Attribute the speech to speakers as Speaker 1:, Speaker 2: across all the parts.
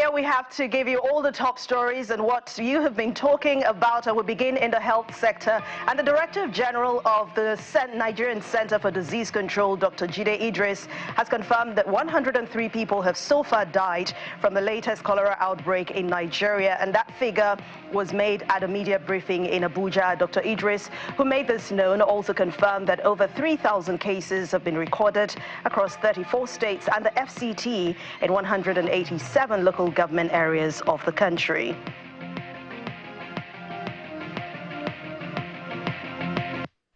Speaker 1: here we have to give you all the top stories and what you have been talking about. I will begin in the health sector. And the Director General of the Nigerian Center for Disease Control, Dr. Jide Idris, has confirmed that 103 people have so far died from the latest cholera outbreak in Nigeria. And that figure was made at a media briefing in Abuja. Dr. Idris, who made this known, also confirmed that over 3,000 cases have been recorded across 34 states and the FCT in 187 local government areas of the country.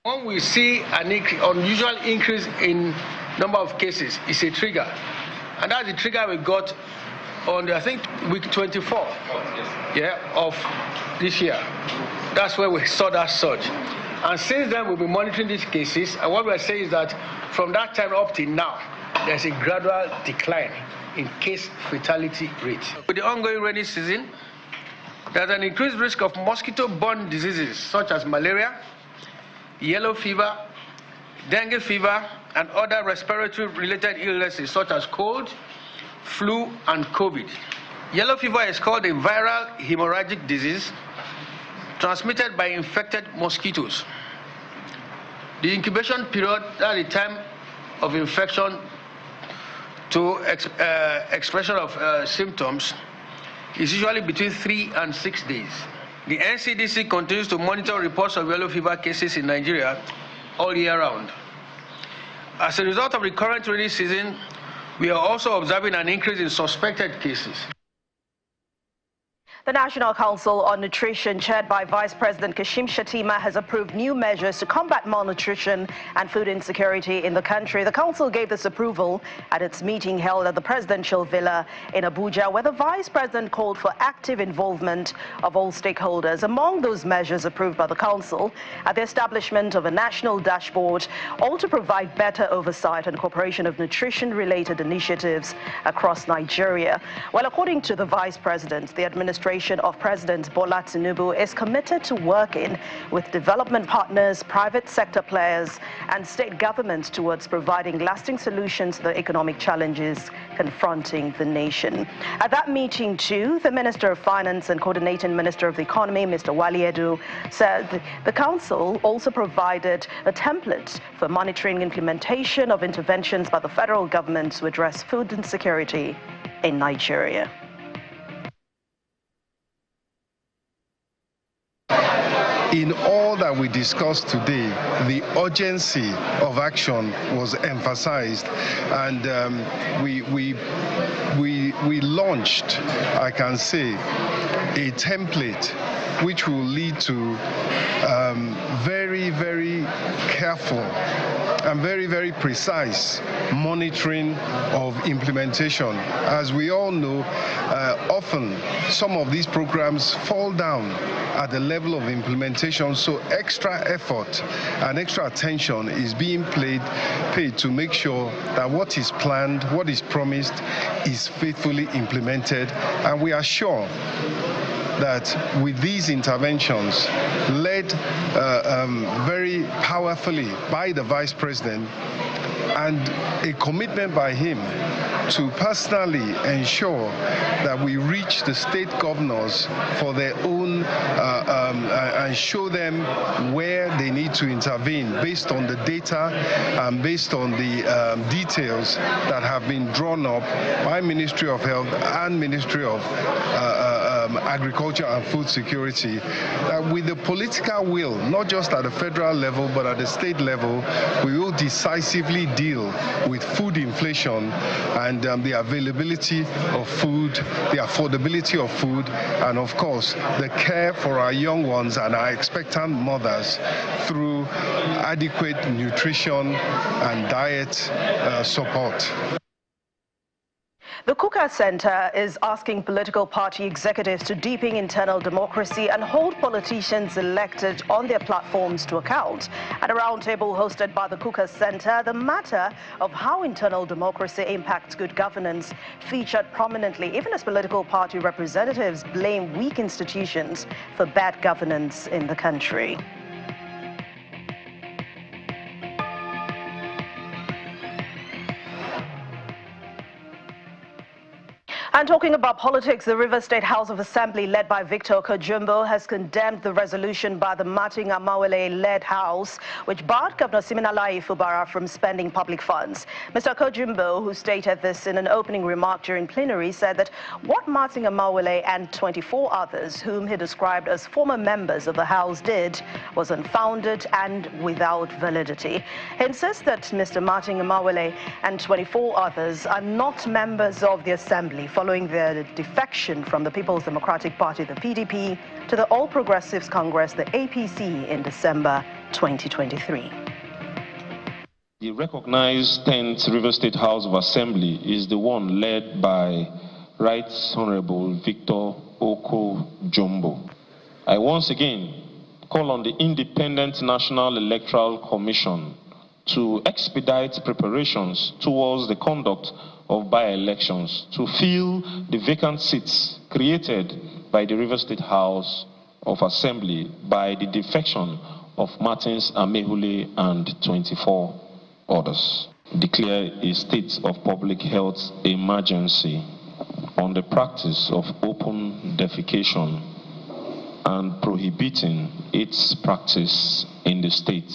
Speaker 2: When we see an unusual increase in number of cases, it's a trigger. And that's the trigger we got on, I think, week 24 of this year. That's where we saw that surge. And since then, we've been monitoring these cases. And what we're saying is that from that time up till now, there's a gradual decline in case fatality rate. With the ongoing rainy season, there's an increased risk of mosquito-borne diseases such as malaria, yellow fever, dengue fever, and other respiratory-related illnesses such as cold, flu, and COVID. Yellow fever is called a viral hemorrhagic disease transmitted by infected mosquitoes. The incubation period, at the time of infection to expression of symptoms, is usually between 3 and 6 days. The NCDC continues to monitor reports of yellow fever cases in Nigeria all year round. As a result of the current rainy season, we are also observing an increase in suspected cases.
Speaker 1: The National Council on Nutrition, chaired by Vice President Kashim Shettima, has approved new measures to combat malnutrition and food insecurity in the country. The council gave this approval at its meeting held at the Presidential Villa in Abuja, where the Vice President called for active involvement of all stakeholders. Among those measures approved by the council are the establishment of a national dashboard, all to provide better oversight and cooperation of nutrition-related initiatives across Nigeria. Well, according to the Vice President, the administration of President Bola Tinubu is committed to working with development partners, private sector players, and state governments towards providing lasting solutions to the economic challenges confronting the nation. At that meeting, too, the Minister of Finance and Coordinating Minister of the Economy, Mr. Wali Edu, said the Council also provided a template for monitoring implementation of interventions by the federal government to address food insecurity in Nigeria.
Speaker 3: In all that we discussed today, the urgency of action was emphasized, and we launched, I can say, a template which will lead to very, very careful and very, very precise monitoring of implementation. As we all know, often some of these programs fall down at the level of implementation, so extra effort and extra attention is being paid to make sure that what is planned, what is promised, is faithfully implemented. And we are sure that with these interventions, led very powerfully by the Vice President, and a commitment by him to personally ensure that we reach the state governors for their own and show them where they need to intervene based on the data and based on the details that have been drawn up by Ministry of Health and Ministry of Agriculture and Food Security, that with the political will, not just at the federal level but at the state level, we will decisively deal with food inflation and the availability of food, the affordability of food, and of course the care for our young ones and our expectant mothers through adequate nutrition and diet support.
Speaker 1: The Kuka Center is asking political party executives to deepen internal democracy and hold politicians elected on their platforms to account. At a roundtable hosted by the Kuka Center, the matter of how internal democracy impacts good governance featured prominently, even as political party representatives blame weak institutions for bad governance in the country. And talking about politics, the Rivers State House of Assembly, led by Victor Kojumbo, has condemned the resolution by the Martin Amawele-led House, which barred Governor Siminalayi Fubara from spending public funds. Mr. Kojumbo, who stated this in an opening remark during plenary, said that what Martin Amawele and 24 others, whom he described as former members of the House, did was unfounded and without validity. He insists that Mr. Martin Amawele and 24 others are not members of the Assembly, following their defection from the People's Democratic Party, the PDP, to the All Progressives Congress, the APC, in December 2023.
Speaker 4: The recognized 10th River State House of Assembly is the one led by Right Honorable Victor Kojumbo. I once again call on the Independent National Electoral Commission to expedite preparations towards the conduct of by-elections to fill the vacant seats created by the River State House of Assembly by the defection of Martins Amehule and 24 others. Declare a state of public health emergency on the practice of open defecation and prohibiting its practice in the state.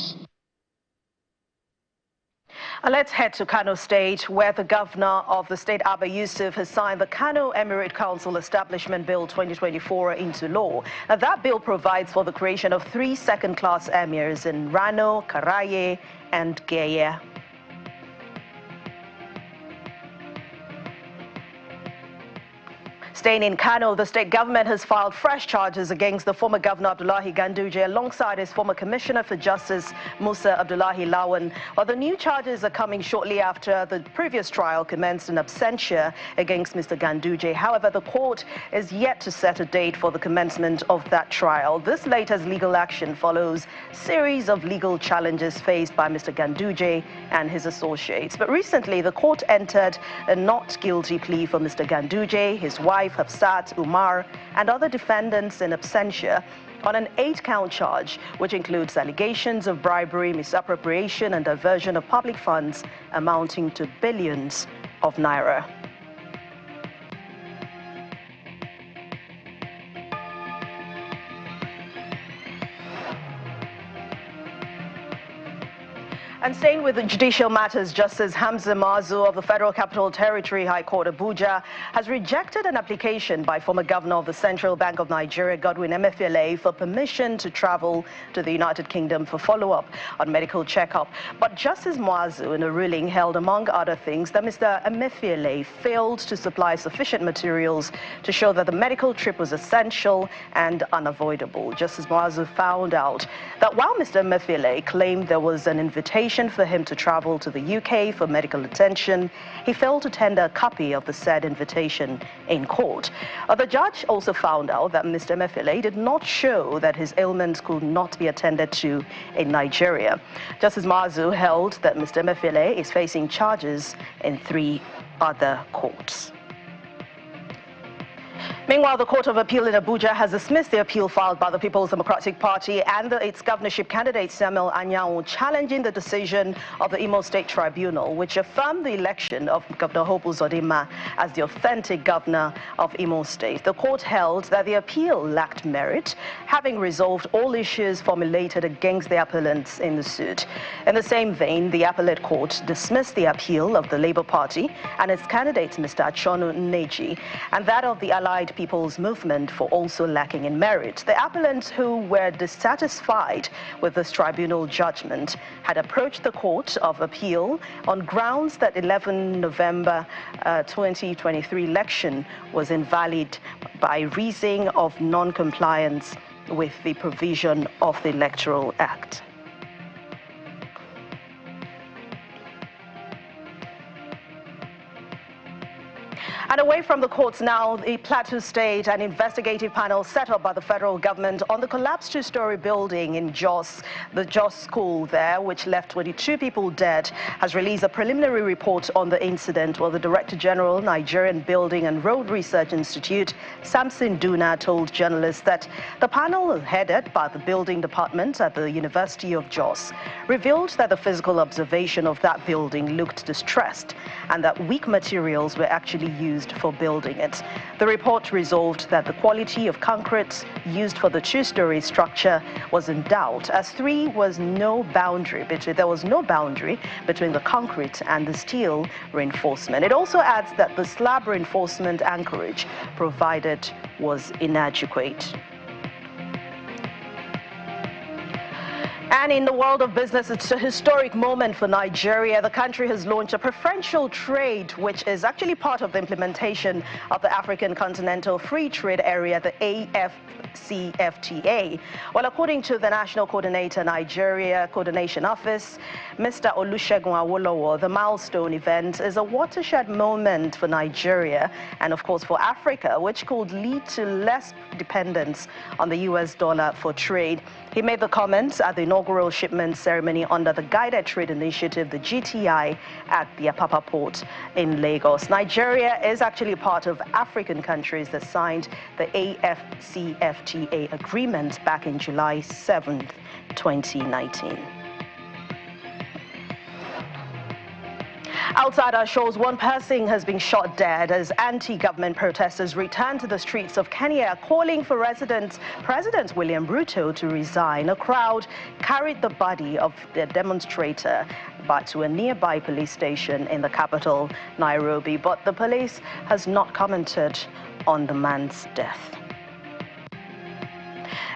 Speaker 1: Let's head to Kano State, where the governor of the state, Abba Yusuf, has signed the Kano Emirate Council Establishment Bill 2024 into law. Now, that bill provides for the creation of 3 second-class emirs in Rano, Karaye, and Gaya. Staying in Kano, the state government has filed fresh charges against the former governor Abdullahi Ganduje alongside his former commissioner for justice Musa Abdullahi Lawan. While the new charges are coming shortly after the previous trial commenced in absentia against Mr. Ganduje. However, the court is yet to set a date for the commencement of that trial. This latest legal action follows a series of legal challenges faced by Mr. Ganduje and his associates. But recently, the court entered a not guilty plea for Mr. Ganduje, his wife Hafsat Umar, and other defendants in absentia on an 8-count charge, which includes allegations of bribery, misappropriation, and diversion of public funds amounting to billions of naira. And staying with the judicial matters, Justice Hamza Mazu of the Federal Capital Territory High Court Abuja has rejected an application by former governor of the Central Bank of Nigeria, Godwin Emefiele, for permission to travel to the United Kingdom for follow-up on medical checkup. But Justice Mazu, in a ruling, held, among other things, that Mr. Emefiele failed to supply sufficient materials to show that the medical trip was essential and unavoidable. Justice Mazu found out that while Mr. Emefiele claimed there was an invitation for him to travel to the UK for medical attention, he failed to tender a copy of the said invitation in court. The judge also found out that Mr. Emefiele did not show that his ailments could not be attended to in Nigeria. Justice Mazu held that Mr. Emefiele is facing charges in 3 other courts. Meanwhile, the Court of Appeal in Abuja has dismissed the appeal filed by the People's Democratic Party and its governorship candidate Samuel Anyanwu, challenging the decision of the Imo State Tribunal, which affirmed the election of Governor Hope Uzodinma as the authentic governor of Imo State. The court held that the appeal lacked merit, having resolved all issues formulated against the appellants in the suit. In the same vein, the appellate court dismissed the appeal of the Labour Party and its candidate, Mr. Achonu Nneji, and that of the Allied People's Movement for also lacking in merit. The appellants, who were dissatisfied with this tribunal judgment, had approached the Court of Appeal on grounds that 11 November 2023 election was invalid by reason of non-compliance with the provision of the Electoral Act. And away from the courts now, the Plateau State, an investigative panel set up by the federal government on the collapsed 2-story building in Jos, the Jos school there, which left 22 people dead, has released a preliminary report on the incident. Well, the Director General, Nigerian Building and Road Research Institute, Samson Duna, told journalists that the panel, headed by the building department at the University of Jos, revealed that the physical observation of that building looked distressed and that weak materials were actually used for building it. The report resolved that the quality of concrete used for the two-story structure was in doubt, as there was no boundary between the concrete and the steel reinforcement. It also adds that the slab reinforcement anchorage provided was inadequate. And in the world of business, it's a historic moment for Nigeria. The country has launched a preferential trade, which is actually part of the implementation of the African Continental Free Trade Area, the AfCFTA. Well, according to the National Coordinator Nigeria Coordination Office, Mr. Olusegun Awolowo, the milestone event is a watershed moment for Nigeria and, of course, for Africa, which could lead to less dependence on the US dollar for trade. He made the comments at the inaugural shipment ceremony under the Guided Trade Initiative, the GTI, at the Apapa port in Lagos. Nigeria is actually part of African countries that signed the AfCFTA agreement back in July 7th, 2019. Outside our shores, one person has been shot dead as anti-government protesters return to the streets of Kenya, calling for President William Ruto to resign. A crowd carried the body of the demonstrator back to a nearby police station in the capital, Nairobi, but the police has not commented on the man's death.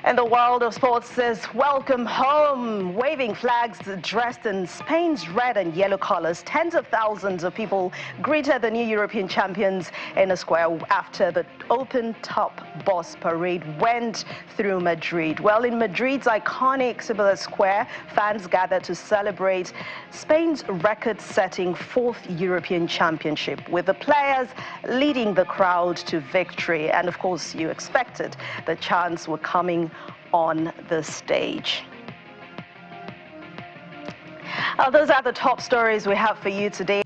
Speaker 1: In the world of sports, says welcome home. Waving flags dressed in Spain's red and yellow colors, tens of thousands of people greeted the new European champions in a square after the open-top bus parade went through Madrid. Well, in Madrid's iconic Cibeles Square, fans gathered to celebrate Spain's record-setting fourth European championship, with the players leading the crowd to victory. And of course, you expected the chants were coming on the stage. Those are the top stories we have for you today.